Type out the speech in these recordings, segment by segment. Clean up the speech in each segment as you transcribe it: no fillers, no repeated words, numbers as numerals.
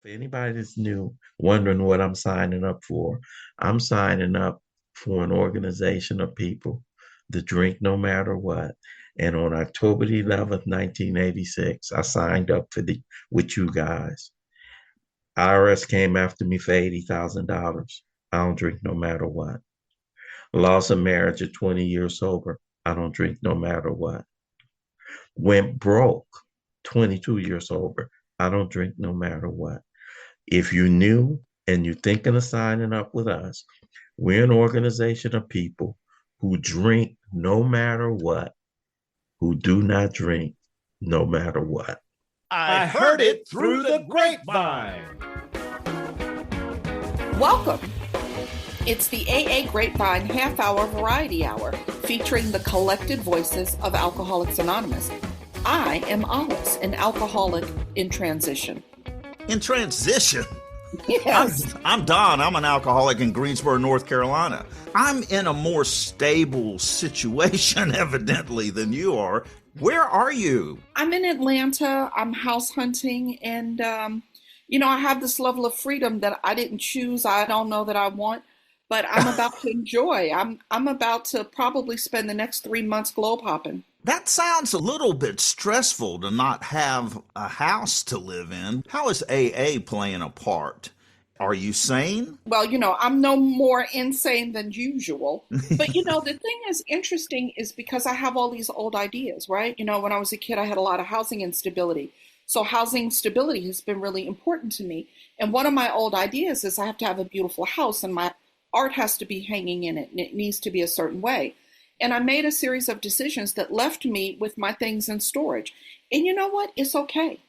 For anybody that's new, wondering what I'm signing up for, I'm signing up for an organization of people that drink no matter what. And on October the 11th, 1986, I signed up for the with you guys. IRS came after me for $80,000. I don't drink no matter what. Loss of marriage at 20 years sober. I don't drink no matter what. Went broke, 22 years sober. I don't drink no matter what. If you're new and you're thinking of signing up with us, we're an organization of people who drink no matter what, who do not drink no matter what. I heard it through the grapevine. Welcome. It's the AA Grapevine half-hour variety hour featuring the collected voices of Alcoholics Anonymous. I am Olis, an alcoholic in transition. In transition? Yes. I'm Don. I'm an alcoholic in Greensboro, North Carolina. I'm in a more stable situation, evidently, than you are. Where are you? I'm in Atlanta. I'm house hunting, and, I have this level of freedom that I didn't choose. I don't know that I want, but I'm about to enjoy. I'm about to probably spend the next 3 months globe hopping. That sounds a little bit stressful to not have a house to live in. How is AA playing a part? Are you sane? Well, I'm no more insane than usual. But, the thing is interesting is because I have all these old ideas, right? When I was a kid, I had a lot of housing instability. So housing stability has been really important to me. And one of my old ideas is I have to have a beautiful house and my art has to be hanging in it and it needs to be a certain way. And I made a series of decisions that left me with my things in storage. And you know what? It's okay.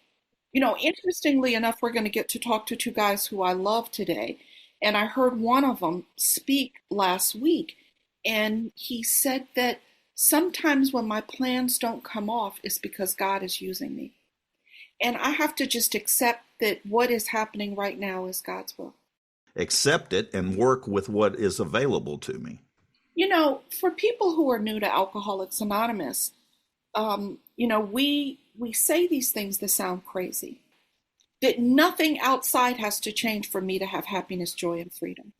Interestingly enough, we're going to get to talk to two guys who I love today. And I heard one of them speak last week. And he said that sometimes when my plans don't come off, it's because God is using me. And I have to just accept that what is happening right now is God's will. Accept it and work with what is available to me. For people who are new to Alcoholics Anonymous, we say these things that sound crazy. That nothing outside has to change for me to have happiness, joy, and freedom.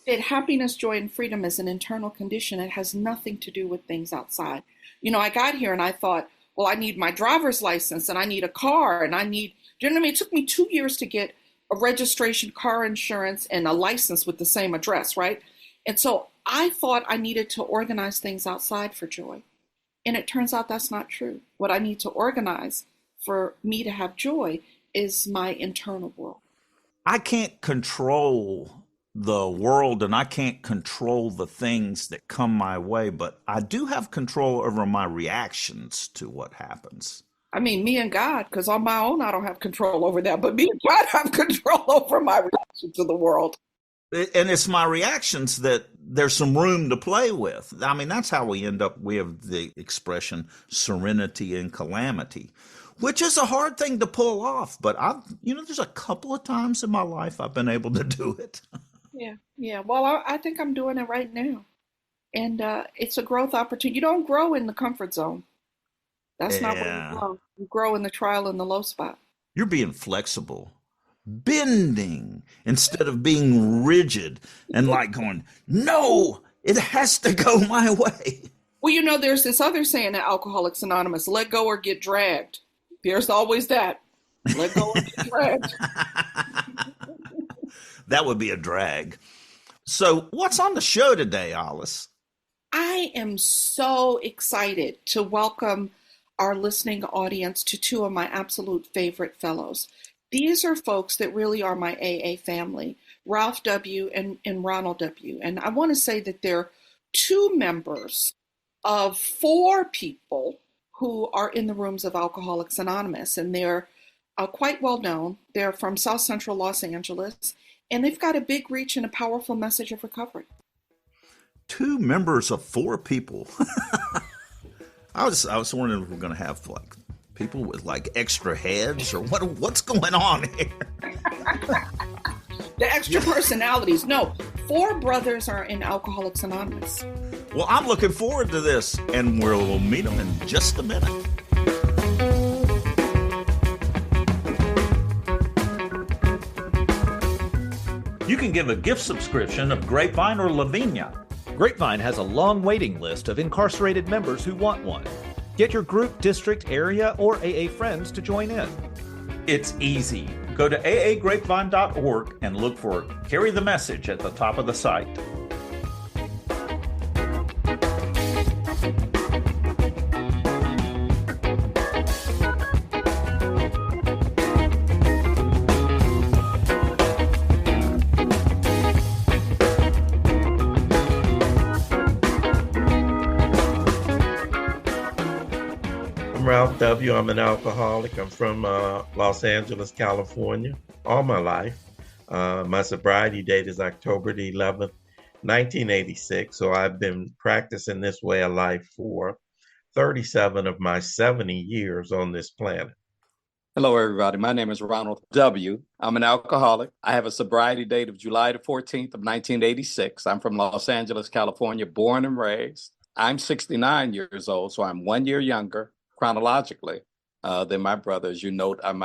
That happiness, joy, and freedom is an internal condition. It has nothing to do with things outside. I got here and I thought, well, I need my driver's license and I need a car and it took me 2 years to get a registration, car insurance, and a license with the same address, right? And so I thought I needed to organize things outside for joy. And it turns out that's not true. What I need to organize for me to have joy is my internal world. I can't control the world and I can't control the things that come my way, but I do have control over my reactions to what happens. I mean, me and God, because on my own, I don't have control over that, but me and God have control over my reaction to the world. And it's my reactions that there's some room to play with. I mean, that's how we have the expression serenity and calamity, which is a hard thing to pull off. But there's a couple of times in my life I've been able to do it. Yeah. Well, I think I'm doing it right now. And it's a growth opportunity. You don't grow in the comfort zone. That's not where you grow. You grow in the trial and the low spot. You're being flexible. Bending instead of being rigid and like going, no, it has to go my way. Well, there's this other saying at Alcoholics Anonymous, let go or get dragged. There's always that. Let go or get dragged. That would be a drag. So what's on the show today, Olis? I am so excited to welcome our listening audience to two of my absolute favorite fellows. These are folks that really are my AA family, Ralph W. and Ronald W. And I want to say that they're two members of 4 people who are in the rooms of Alcoholics Anonymous. And they're quite well known. They're from South Central Los Angeles. And they've got a big reach and a powerful message of recovery. 2 members of 4 people. I was wondering if we're going to have people with extra heads or what's going on here? The extra personalities. No, 4 brothers are in Alcoholics Anonymous. Well, I'm looking forward to this, and we'll meet them in just a minute. You can give a gift subscription of Grapevine or Lavinia. Grapevine has a long waiting list of incarcerated members who want one. Get your group, district, area, or AA friends to join in. It's easy. Go to aagrapevine.org and look for Carry the Message at the top of the site. I'm Ronald W. I'm an alcoholic. I'm from Los Angeles, California, all my life. My sobriety date is October the 11th, 1986. So I've been practicing this way of life for 37 of my 70 years on this planet. Hello, everybody. My name is Ronald W. I'm an alcoholic. I have a sobriety date of July the 14th of 1986. I'm from Los Angeles, California, born and raised. I'm 69 years old, so I'm 1 year younger chronologically than my brother. As you note, I'm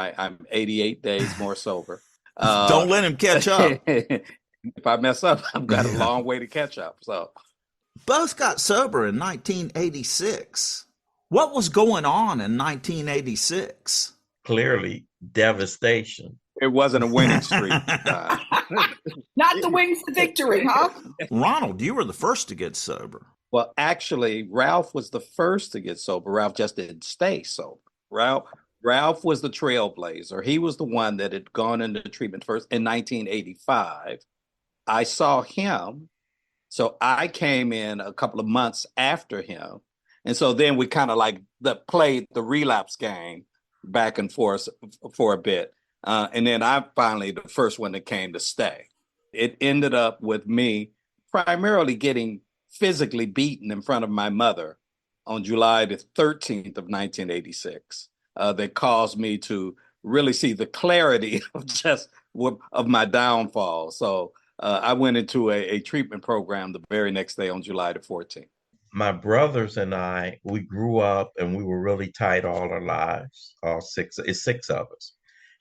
88 days more sober. Don't let him catch up. If I mess up, I've got a long way to catch up. So, Both got sober in 1986. What was going on in 1986? Clearly, devastation. it wasn't a winning streak. Not the wings to victory, huh? Ronald, you were the first to get sober. Well, actually, Ralph was the first to get sober. Ralph just didn't stay sober. Ralph was the trailblazer. He was the one that had gone into treatment first in 1985. I saw him, so I came in a couple of months after him. And so then we kind of like played the relapse game back and forth for a bit. And then I'm finally the first one that came to stay. It ended up with me primarily getting physically beaten in front of my mother on July the 13th of 1986. That caused me to really see the clarity of my downfall. So I went into a treatment program the very next day on July the 14th. My brothers and I, we grew up and we were really tight all our lives. It's six of us.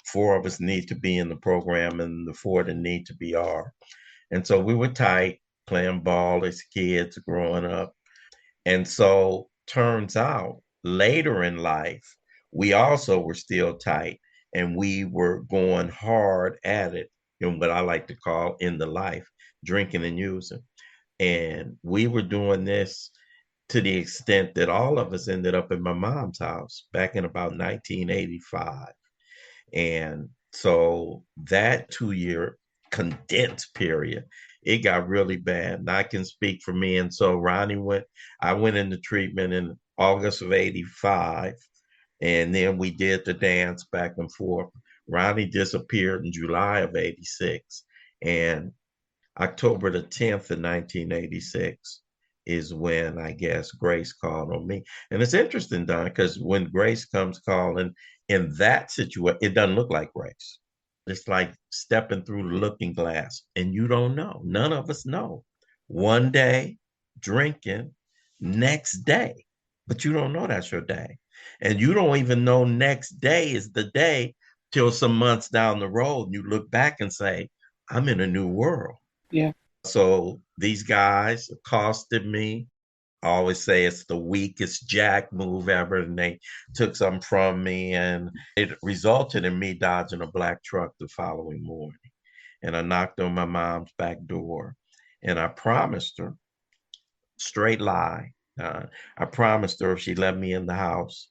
Four of us need to be in the program and the four that need to be are. And so we were tight, playing ball as kids growing up. And so turns out later in life, we also were still tight and we were going hard at it in what I like to call in the life, drinking and using. And we were doing this to the extent that all of us ended up in my mom's house back in about 1985. And so that 2-year condensed period, it got really bad. And I can speak for me. And so I went into treatment in August of 85. And then we did the dance back and forth. Ronnie disappeared in July of 86. And October the 10th of 1986 is when I guess Grace called on me. And it's interesting, Don, because when Grace comes calling in that situation, it doesn't look like Grace. It's like stepping through the looking glass and you don't know. None of us know. One day, drinking, next day, but you don't know that's your day. And you don't even know next day is the day till some months down the road. And you look back and say, I'm in a new world. Yeah. So these guys accosted me. I always say it's the weakest jack move ever. And they took something from me. And it resulted in me dodging a black truck the following morning. And I knocked on my mom's back door. And I promised her, straight lie, I promised her if she let me in the house,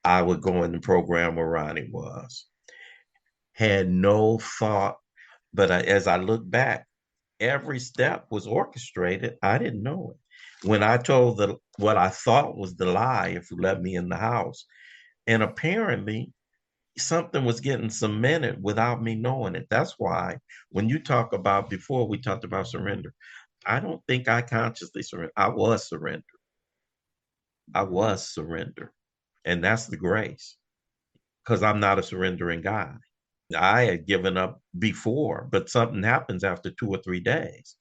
I would go in the program where Ronnie was. Had no thought, but as I look back, every step was orchestrated. I didn't know it. When I told what I thought was the lie, if you let me in the house, and apparently something was getting cemented without me knowing it. That's why when you talk about, before we talked about surrender, I don't think I consciously surrendered. I was surrendered. And that's the grace, because I'm not a surrendering guy. I had given up before, but something happens after 2 or 3 days.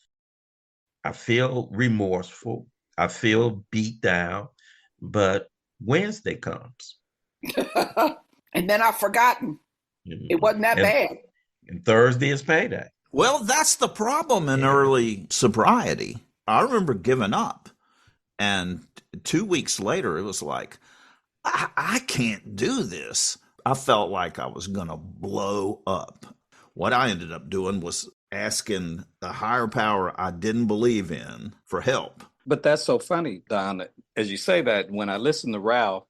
I feel remorseful. I feel beat down, but Wednesday comes. And then I've forgotten. It wasn't that bad. And Thursday is payday. Well, that's the problem in early sobriety. I remember giving up, and 2 weeks later, it was like, I can't do this. I felt like I was going to blow up. What I ended up doing was asking the higher power I didn't believe in for help. But that's so funny, Don. As you say that, when I listen to Ralph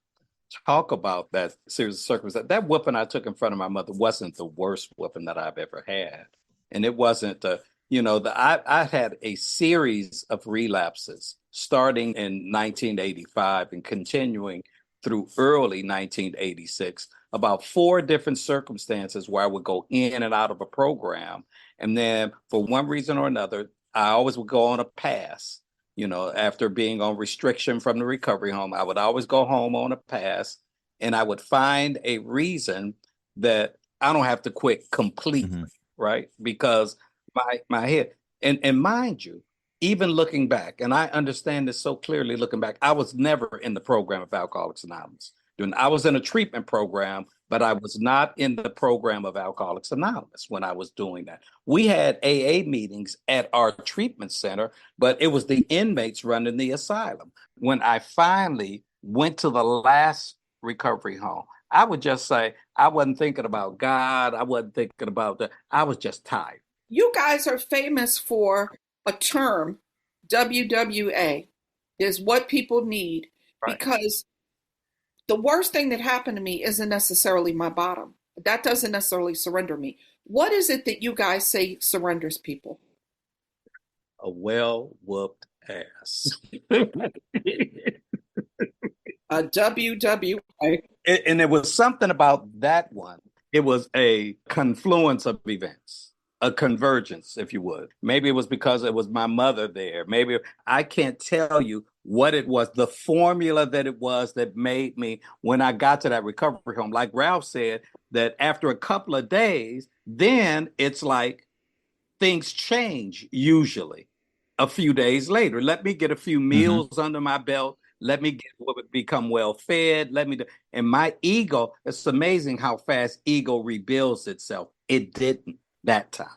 talk about that series of circumstances, that whooping I took in front of my mother wasn't the worst whooping that I've ever had. And it wasn't, I had a series of relapses starting in 1985 and continuing through early 1986, about 4 different circumstances where I would go in and out of a program. And then for one reason or another, I always would go on a pass. After being on restriction from the recovery home, I would always go home on a pass, and I would find a reason that I don't have to quit completely, right? Because my head, and mind you, even looking back, and I understand this so clearly looking back, I was never in the program of Alcoholics Anonymous. I was in a treatment program, but I was not in the program of Alcoholics Anonymous when I was doing that. We had AA meetings at our treatment center, but it was the inmates running the asylum. When I finally went to the last recovery home, I would just say, I wasn't thinking about God. I wasn't thinking about that. I was just tired. You guys are famous for a term, WWA, is what people need, Right. because the worst thing that happened to me isn't necessarily my bottom. That doesn't necessarily surrender me. What is it that you guys say surrenders people? A well-whooped ass. A WWA. And it was something about that one. It was a confluence of events, a convergence, if you would. Maybe it was because it was my mother there. Maybe I can't tell you what it was, the formula that it was that made me, when I got to that recovery home, like Ralph said, that after a couple of days, then it's like things change usually a few days later. Let me get a few meals under my belt. Let me become well fed. And my ego, it's amazing how fast ego rebuilds itself. It didn't that time.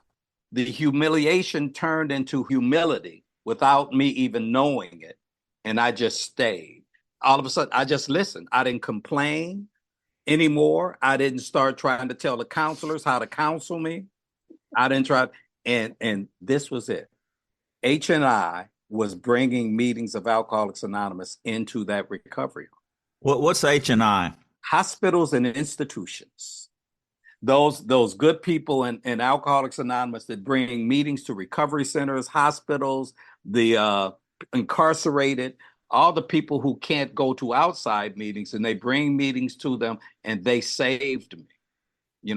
The humiliation turned into humility without me even knowing it. And I just stayed. All of a sudden, I just listened. I didn't complain anymore. I didn't start trying to tell the counselors how to counsel me. I didn't try. And this was it. H&I was bringing meetings of Alcoholics Anonymous into that recovery. What's H&I? Hospitals and institutions. Those good people in Alcoholics Anonymous that bring meetings to recovery centers, hospitals, the incarcerated, all the people who can't go to outside meetings, and they bring meetings to them, and they saved me,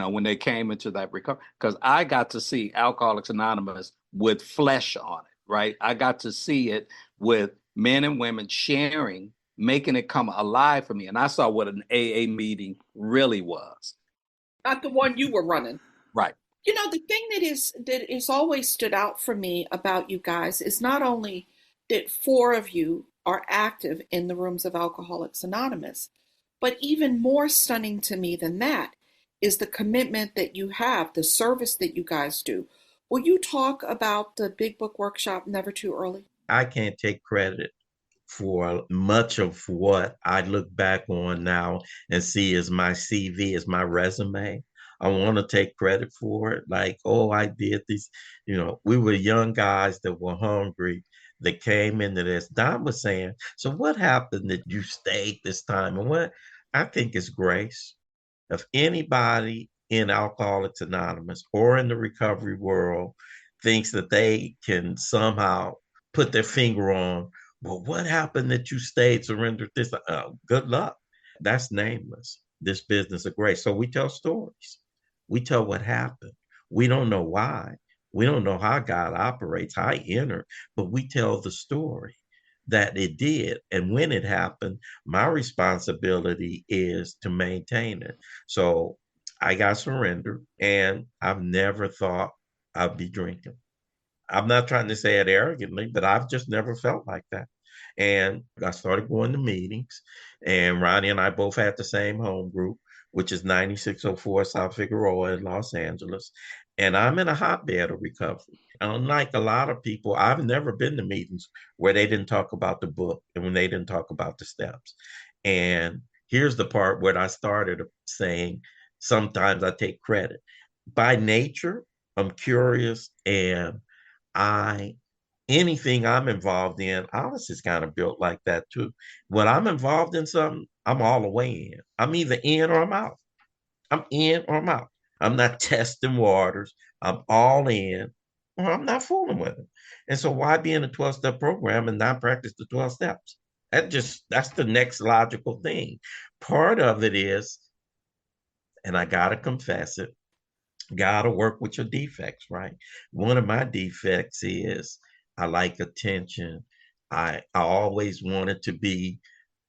when they came into that recovery, because I got to see Alcoholics Anonymous with flesh on it, right? I got to see it with men and women sharing, making it come alive for me. And I saw what an AA meeting really was. Not the one you were running. Right. The thing that is always stood out for me about you guys is not only that 4 of you are active in the rooms of Alcoholics Anonymous, but even more stunning to me than that is the commitment that you have, the service that you guys do. Will you talk about the Big Book Workshop, Never Too Early? I can't take credit for much of what I look back on now and see as my CV, as my resume. I want to take credit for it. Like, oh, I did this. We were young guys that were hungry that came into this. Don was saying, so what happened that you stayed this time? And what I think is grace. If anybody in Alcoholics Anonymous or in the recovery world thinks that they can somehow put their finger on, well, what happened that you stayed, surrendered this? Good luck. That's nameless. This business of grace. So we tell stories. We tell what happened. We don't know why. We don't know how God operates, how he entered, but we tell the story that it did. And when it happened, my responsibility is to maintain it. So I got surrendered, and I've never thought I'd be drinking. I'm not trying to say it arrogantly, but I've just never felt like that. And I started going to meetings, and Ronnie and I both had the same home group, which is 9604 South Figueroa in Los Angeles. And I'm in a hotbed of recovery. Unlike a lot of people, I've never been to meetings where they didn't talk about the book and when they didn't talk about the steps. And here's the part where I started saying sometimes I take credit. By nature, I'm curious, and I anything I'm involved in, Alice is kind of built like that too. When I'm involved in something, I'm all the way in. I'm either in or I'm out. I'm in or I'm out. I'm not testing waters. I'm all in or I'm not fooling with it. And so why be in a 12-step program and not practice the 12 steps? That's the next logical thing. Part of it is, and I gotta confess it, gotta work with your defects, right? One of my defects is I like attention. I always wanted to be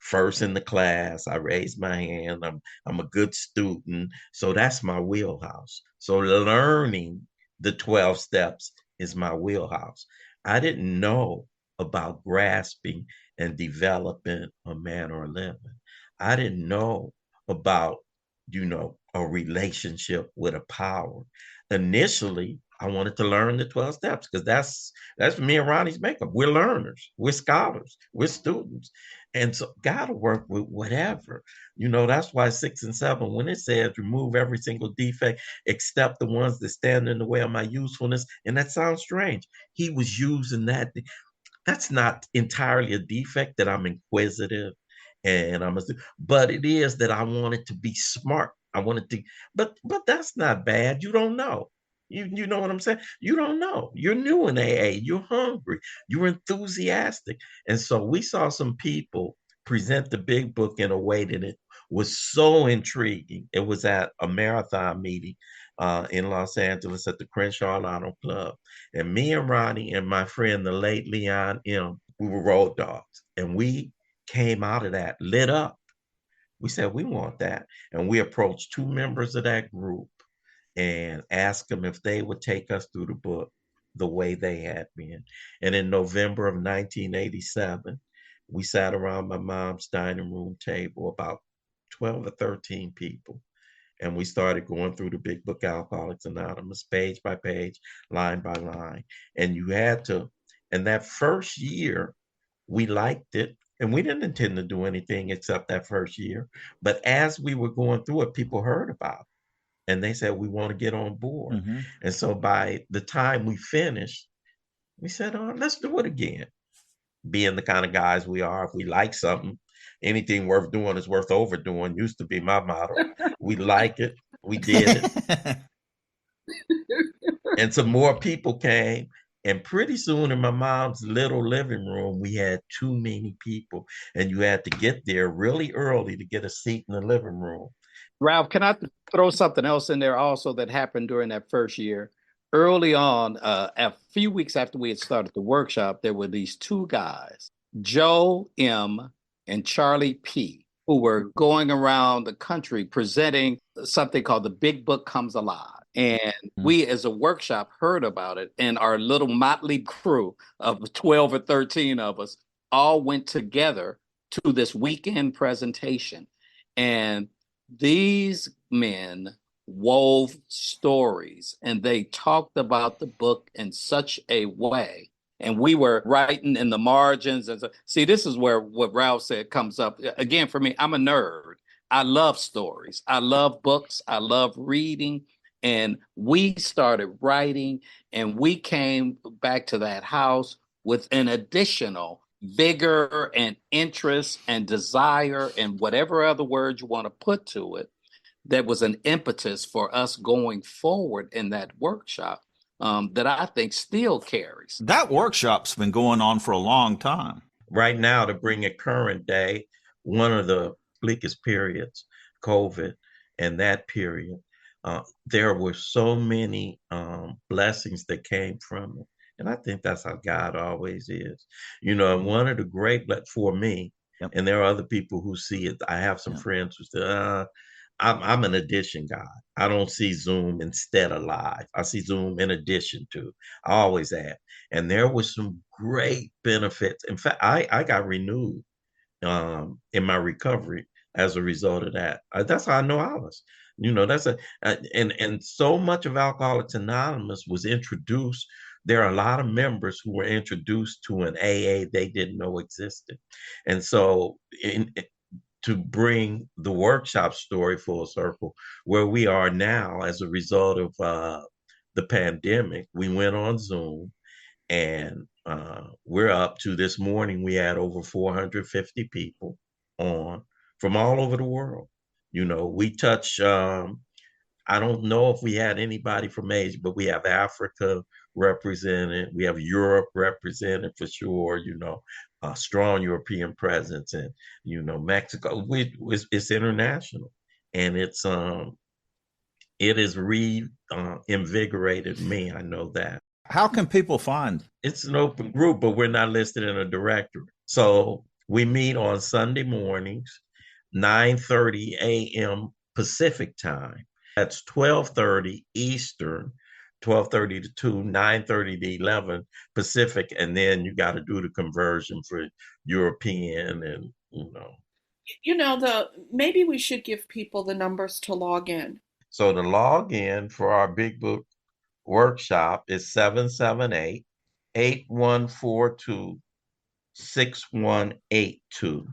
first in the class. I raised my hand. I'm a good student. So that's my wheelhouse. So learning the 12 steps is my wheelhouse. I didn't know about grasping and developing a manner of living. I didn't know about a relationship with a power. Initially, I wanted to learn the 12 steps because that's me and Ronnie's makeup. We're learners, we're scholars, we're students. And so gotta work with whatever. That's why 6 and 7, when it says remove every single defect except the ones that stand in the way of my usefulness, and that sounds strange. He was using that. That's not entirely a defect that I'm inquisitive and but it is that I wanted to be smart. I wanted to, but that's not bad. You don't know. You know what I'm saying? You don't know. You're new in AA. You're hungry. You're enthusiastic. And so we saw some people present the big book in a way that it was so intriguing. It was at a marathon meeting in Los Angeles at the Crenshaw Auto Club. And me and Ronnie and my friend, the late Leon M., we were road dogs. And we came out of that lit up. We said, we want that. And we approached 2 members of that group and asked them if they would take us through the book the way they had been. And in November of 1987, we sat around my mom's dining room table, about 12 or 13 people. And we started going through the big book, Alcoholics Anonymous, page by page, line by line. And and that first year, we liked it. And we didn't intend to do anything except that first year. But as we were going through it, people heard about it and they said, we want to get on board. Mm-hmm. And so by the time we finished, we said, oh, let's do it again. Being the kind of guys we are, if we like something, anything worth doing is worth overdoing, used to be my motto. We like it, we did it. And some more people came. And pretty soon in my mom's little living room, we had too many people. And you had to get there really early to get a seat in the living room. Ralph, can I throw something else in there also that happened during that first year? Early on, a few weeks after we had started the workshop, there were these 2 guys, Joe M. and Charlie P., who were going around the country presenting something called The Big Book Comes Alive. And we, as a workshop, heard about it. And our little motley crew of 12 or 13 of us all went together to this weekend presentation. And these men wove stories and they talked about the book in such a way. And we were writing in the margins. And so, see, this is where what Ralph said comes up. Again, for me, I'm a nerd. I love stories. I love books. I love reading. And we started writing and we came back to that house with an additional vigor and interest and desire and whatever other word you want to put to it, that was an impetus for us going forward in that workshop that I think still carries. That workshop's been going on for a long time. Right now, to bring it current day, one of the bleakest periods, COVID, and that period, there were so many blessings that came from it. And I think that's how God always is. And one of the great, but for me, and there are other people who see it. I have some friends who say, I'm an addition guy. I don't see Zoom instead of live. I see Zoom in addition to. I always have. And there was some great benefits. In fact, I got renewed in my recovery as a result of that. That's how I know Alice. That's and so much of Alcoholics Anonymous was introduced. There are a lot of members who were introduced to an AA they didn't know existed. And so to bring the workshop story full circle, where we are now as a result of the pandemic, we went on Zoom, and we're up to this morning, we had over 450 people on from all over the world. We touch, I don't know if we had anybody from Asia, but we have Africa represented. We have Europe represented for sure, a strong European presence, and, Mexico. It's international, and it has invigorated me. I know that. How can people find? It's an open group, but we're not listed in a directory. So we meet on Sunday mornings, 9:30 a.m. Pacific time. That's 12:30 Eastern, 12:30 to 2, 9:30 to 11 Pacific, and then you got to do the conversion for European, and maybe we should give people the numbers to log in. So the login for our Big Book workshop is 778-8142-6182.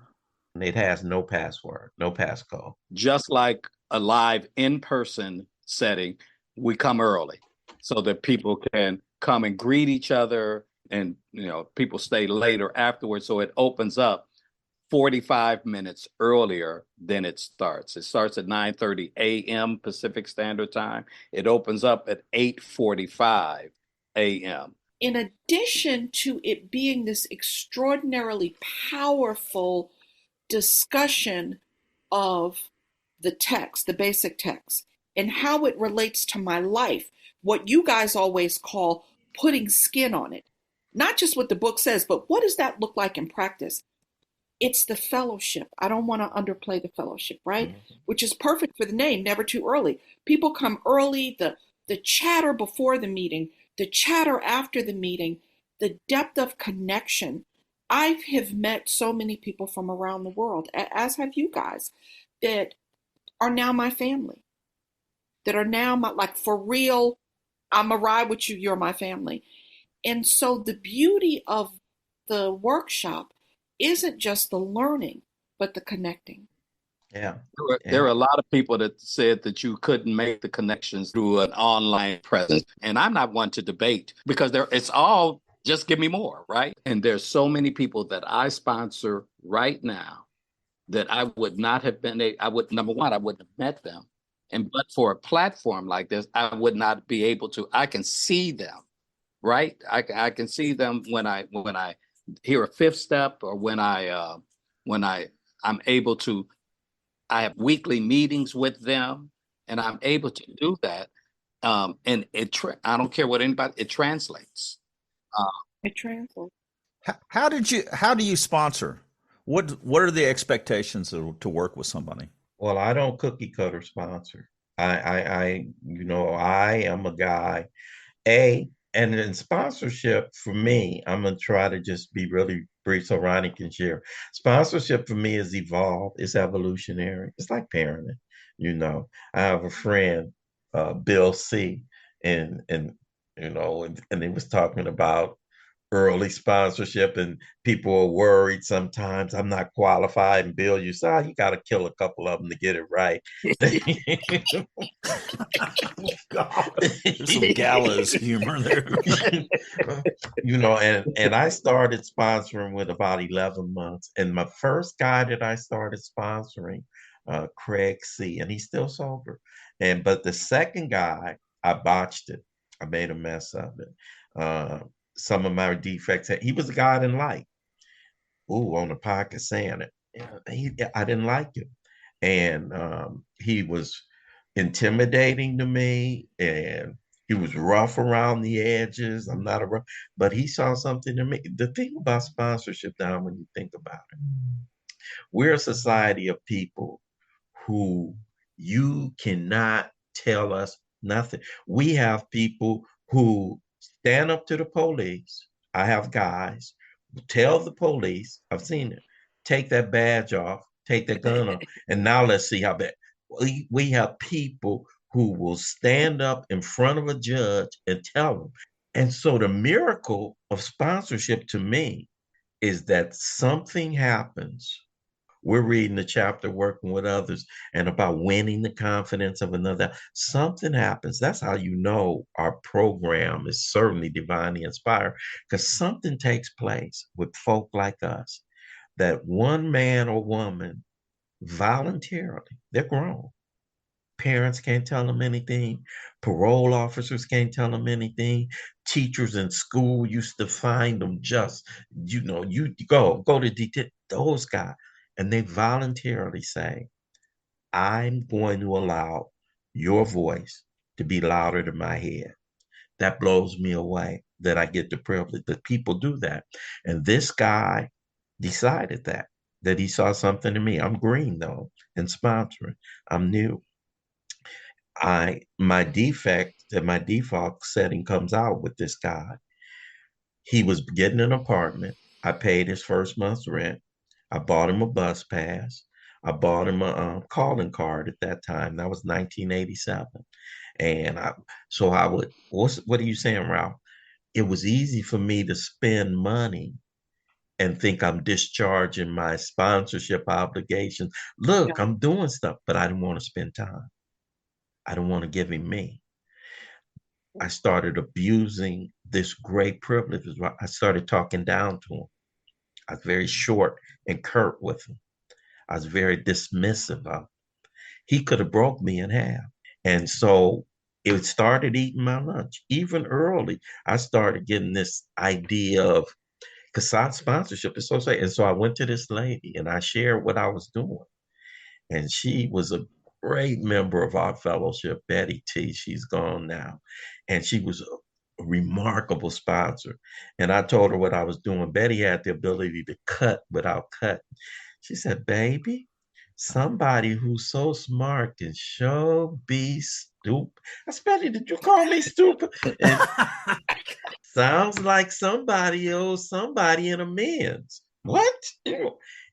And it has no password, no passcode. Just like a live in-person setting, we come early so that people can come and greet each other, and people stay later afterwards. So it opens up 45 minutes earlier than it starts. It starts at 9:30 a.m. Pacific Standard Time. It opens up at 8:45 a.m. In addition to it being this extraordinarily powerful discussion of the text, the basic text, and how it relates to my life, what you guys always call putting skin on it. Not just what the book says, but what does that look like in practice? It's the fellowship. I don't want to underplay the fellowship, right? Mm-hmm. Which is perfect for the name, Never Too Early. People come early, the chatter before the meeting, the chatter after the meeting, the depth of connection. I have met so many people from around the world, as have you guys, that are now my family, that are now like, for real, I'm a ride with you, you're my family. And so the beauty of the workshop isn't just the learning, but the connecting. Yeah. There are a lot of people that said that you couldn't make the connections through an online presence. And I'm not one to debate, because it's all just give me more, right? And there's so many people that I sponsor right now that I would not have been, number one, I wouldn't have met them. But for a platform like this, I would not be able to. I can see them, right? I can see them when I hear a fifth step, or when I'm able to. I have weekly meetings with them, and I'm able to do that. And I don't care what anybody. It translates. It translates. How do you sponsor? What are the expectations to work with somebody? Well, I don't cookie cutter sponsor. I am a guy, and in sponsorship for me, I'm going to try to just be really brief so Ronnie can share. Sponsorship for me is evolved. It's evolutionary. It's like parenting. I have a friend, Bill C, and he was talking about early sponsorship, and people are worried sometimes I'm not qualified. And Bill, you say, you got to kill a couple of them to get it right. There's some gallows humor there. And I started sponsoring with about 11 months. And my first guy that I started sponsoring, Craig C, and he's still sober. But the second guy, I botched it. I made a mess of it. Some of my defects, he was a guy I didn't like. On the podcast saying it. I didn't like him. And he was intimidating to me, and he was rough around the edges. I'm not but he saw something in me. The thing about sponsorship now, when you think about it, we're a society of people who you cannot tell us nothing. We have people who stand up to the police. I have guys who tell the police, I've seen it, take that badge off, take that gun off, and now let's see how bad. We have people who will stand up in front of a judge and tell them. And so the miracle of sponsorship to me is that something happens. We're reading the chapter Working with Others and about winning the confidence of another. Something happens. That's how you know our program is certainly divinely inspired, because something takes place with folk like us, that one man or woman voluntarily, they're grown. Parents can't tell them anything. Parole officers can't tell them anything. Teachers in school used to find them just, you go to detail those guys. And they voluntarily say, I'm going to allow your voice to be louder than my head. That blows me away that I get the privilege that people do that. And this guy decided that he saw something in me. I'm green though, and sponsoring. I'm new. My defect and my default setting comes out with this guy. He was getting an apartment. I paid his first month's rent. I bought him a bus pass. I bought him a calling card at that time. That was 1987. And I would, what are you saying, Ralph? It was easy for me to spend money and think I'm discharging my sponsorship obligations. Yeah. Look, I'm doing stuff, but I didn't want to spend time. I didn't want to give him me. I started abusing this great privilege. I started talking down to him. I was very short and curt with him. I was very dismissive of him. He could have broke me in half. And so it started eating my lunch. Even early, I started getting this idea of Cassette sponsorship is so safe. And so I went to this lady and I shared what I was doing. And she was a great member of our fellowship, Betty T. She's gone now. And she was a remarkable sponsor. And I told her what I was doing. Betty had the ability to cut without cutting. She said, baby, somebody who's so smart can sure be stupid. I said, Betty, did you call me stupid? And sounds like somebody owes somebody an amends. What?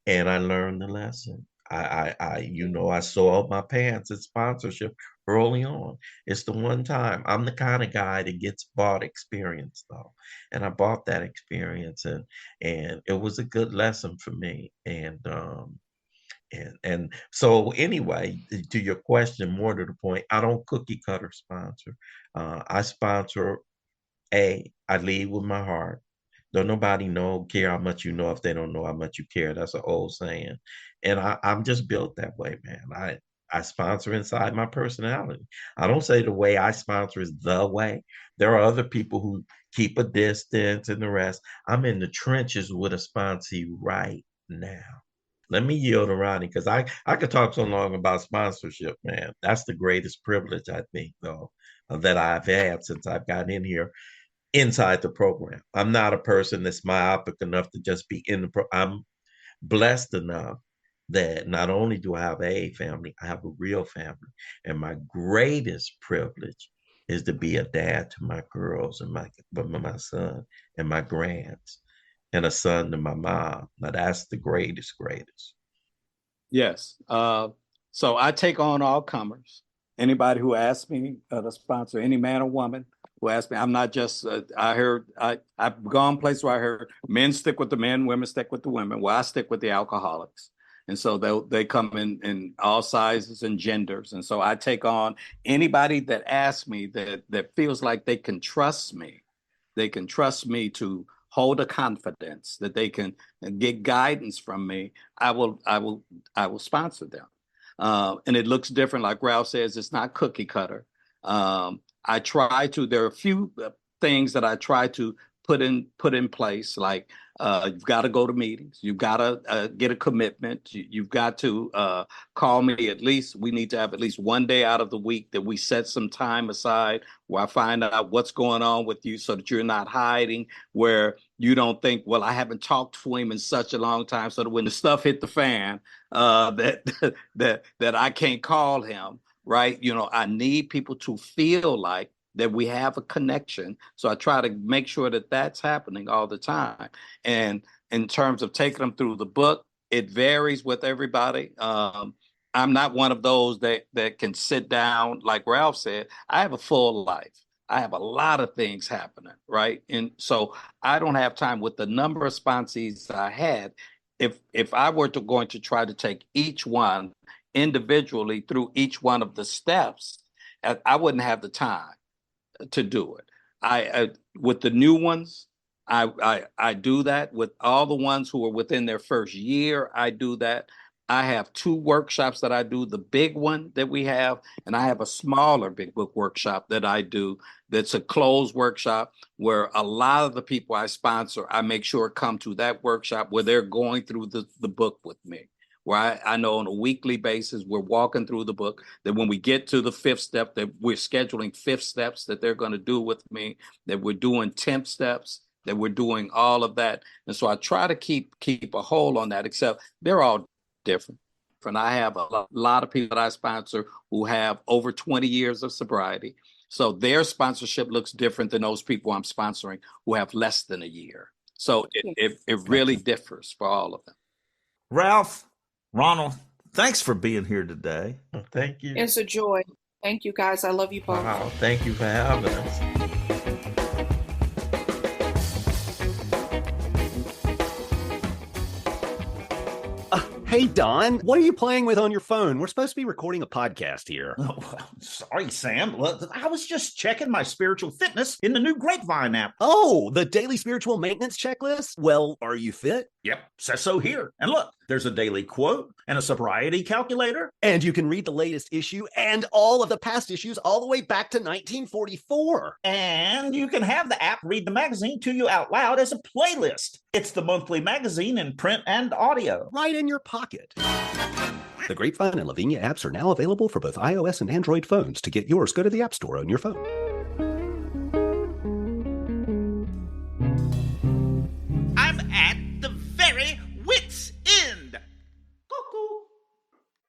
And I learned the lesson. I soiled my pants at sponsorship early on. It's the one time. I'm the kind of guy that gets bought experience though, and I bought that experience, and it was a good lesson for me. And so anyway, to your question, more to the point, I don't cookie cutter sponsor. I sponsor I lead with my heart. Don't nobody care how much you know if they don't know how much you care. That's an old saying. And I'm just built that way, man. I sponsor inside my personality. I don't say the way I sponsor is the way. There are other people who keep a distance and the rest. I'm in the trenches with a sponsee right now. Let me yield around it because I could talk so long about sponsorship, man. That's the greatest privilege, I think, though, that I've had since I've gotten in here inside the program. I'm not a person that's myopic enough to just be in the I'm blessed enough that not only do I have a family, I have a real family. And my greatest privilege is to be a dad to my girls and my son and my grands and a son to my mom. Now that's the greatest. Yes. So I take on all comers. Anybody who asks me to sponsor, any man or woman who asks me, I'm not just, I've gone places where I heard men stick with the men, women stick with the women. Well, I stick with the alcoholics. And so they come in all sizes and genders. And so I take on anybody that asks me that feels like they can trust me. They can trust me to hold a confidence, that they can get guidance from me. I will sponsor them. And it looks different. Like Ralph says, it's not cookie cutter. There are a few things that I try to put in place, like you've got to go to meetings, you've got to get a commitment, you've got to call me at least. We need to have at least one day out of the week that we set some time aside where I find out what's going on with you so that you're not hiding, where you don't think, well, I haven't talked to him in such a long time, so that when the stuff hit the fan, that I can't call him, right? I need people to feel like that we have a connection. So I try to make sure that that's happening all the time. And in terms of taking them through the book, it varies with everybody. I'm not one of those that can sit down, like Ralph said. I have a full life. I have a lot of things happening, right? And so I don't have time with the number of sponsees I had. If I were going to try to take each one individually through each one of the steps, I wouldn't have the time to do it. I with the new ones, I do that. With all the ones who are within their first year, I do that. I have 2 workshops that I do, the big one that we have, and I have a smaller big book workshop that I do that's a closed workshop where a lot of the people I sponsor, I make sure come to that workshop where they're going through the book with me, where I know on a weekly basis, we're walking through the book, that when we get to the 5th step, that we're scheduling 5th steps that they're going to do with me, that we're doing 10th steps, that we're doing all of that. And so I try to keep a hold on that, except they're all different. And I have a lot of people that I sponsor who have over 20 years of sobriety. So their sponsorship looks different than those people I'm sponsoring who have less than a year. So it really differs for all of them. Ralph, Ronald, thanks for being here today. Well, thank you. It's a joy. Thank you, guys. I love you both. Wow, thank you for having us. Hey, Don, what are you playing with on your phone? We're supposed to be recording a podcast here. Oh, sorry, Sam. Look, I was just checking my spiritual fitness in the new Grapevine app. Oh, the daily spiritual maintenance checklist? Well, are you fit? Yep, says so here. And look, there's a daily quote and a sobriety calculator. And you can read the latest issue and all of the past issues all the way back to 1944. And you can have the app read the magazine to you out loud as a playlist. It's the monthly magazine in print and audio. Right in your pocket. The Grapevine and Lavinia apps are now available for both iOS and Android phones. To get yours, go to the App Store on your phone. I'm at the very wit's end. Cuckoo.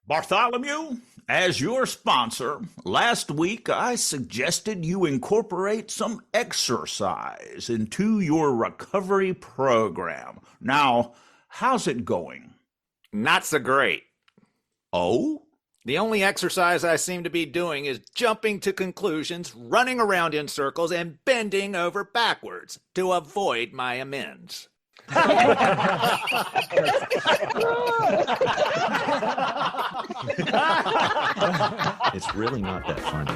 Bartholomew, as your sponsor, last week I suggested you incorporate some exercise into your recovery program. Now, how's it going? Not so great. Oh? The only exercise I seem to be doing is jumping to conclusions, running around in circles, and bending over backwards to avoid my amends. It's really not that funny.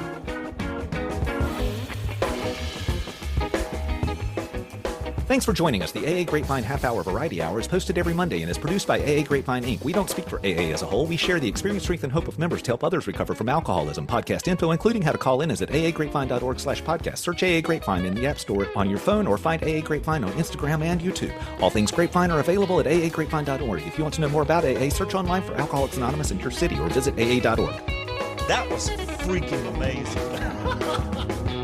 Thanks for joining us. The AA Grapevine Half-Hour Variety Hour is posted every Monday and is produced by AA Grapevine, Inc. We don't speak for AA as a whole. We share the experience, strength, and hope of members to help others recover from alcoholism. Podcast info, including how to call in, is at aagrapevine.org/podcast. Search AA Grapevine in the App Store on your phone or find AA Grapevine on Instagram and YouTube. All things Grapevine are available at aagrapevine.org. If you want to know more about AA, search online for Alcoholics Anonymous in your city or visit aa.org. That was freaking amazing.